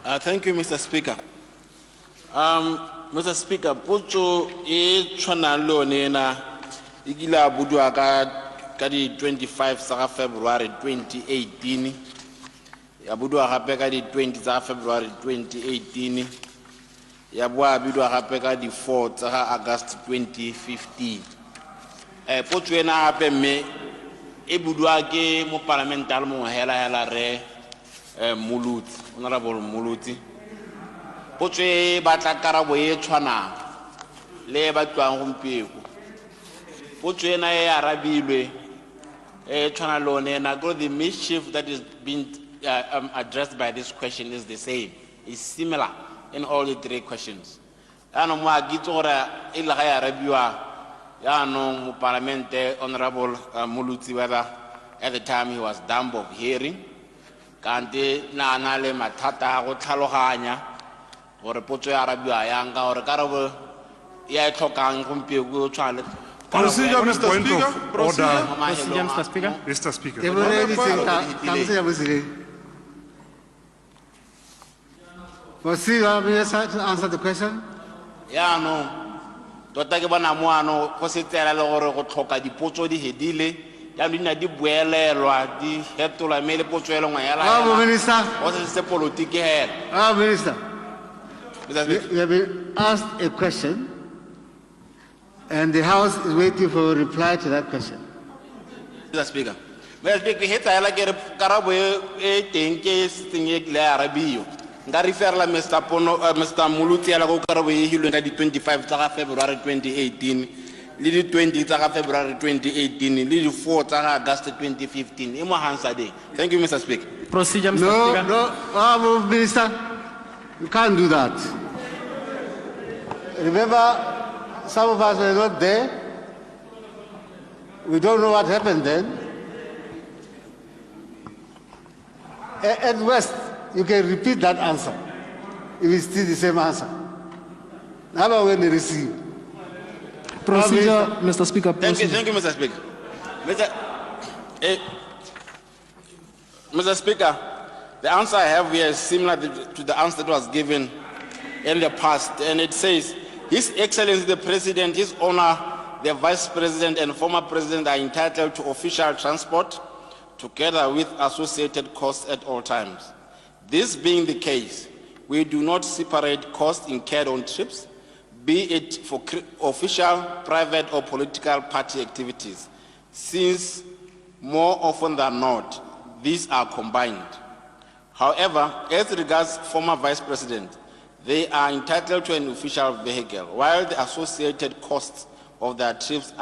Thank you, Mr. Speaker. Mr. Speaker, potso e tshwana le yone na igila budwa ka di 25 sa February 2018 ya budwa gape ka di 20 sa February 2018 ya bua bidwa gape ka di 4 sa August 2015. Potso ena gape mme e budwa ke mo parliamental mo hela re Muluti, Honorable Muluti. Potso e batla karabo e tshwana le batlang gompieko. Potso ena e arabilwe e tshwana le one na go the mischief that is being addressed by this question is the same, is similar in all the three questions. Ano mo agitso gore e le ga ya arabiwa ya no mo parliamente Honorable Muluti whether at the time he was dumb of hearing kanti na le mathata go tlhaloganya gore potso ya arabiwa yang ka gore karabo ya tlhokang gompieko tshwana. Procedure, Mr. Speaker. Procedure, Mr. Speaker. Mr. Speaker. Procedure, Minister, to answer the question. Yeah, no. Tota ke bona mo ano go se tsela le gore go tlhoka dipotso di hedile ya dina di boelelwa di hetola mele potso e lengwe ya la. Minister. Go se politiki hela. Minister. You have been asked a question, and the House is waiting for a reply to that question. Mr. Speaker. Mr. Speaker, heta ya la ke karabo e teng ke sengwe le arabio. Nga referla Mr. Muluti ya la go karabo e hilwe ka di 25 tsa February 2018 le di 20 tsa February 2018 le di 4 tsa August 2015 e mo hansa de. Thank you, Mr. Speaker. Procedure, Mr. Speaker. No, Minister, you can't do that. Remember, some of us were not there. We don't know what happened then. At worst, you can repeat that answer if it's still the same answer. How about when they receive? Procedure, Mr. Speaker. Thank you, Mr. Speaker. Mr. Speaker, the answer I have here is similar to the answer that was given in the past, and it says, His Excellency the President, His Honor, the Vice President and former President are entitled to official transport together with associated costs at all times. This being the case, we do not separate costs incurred on trips, be it for official, private or political party activities, since more often than not, these are combined. However, as regards former Vice President, they are entitled to an official vehicle, while the associated costs of their trips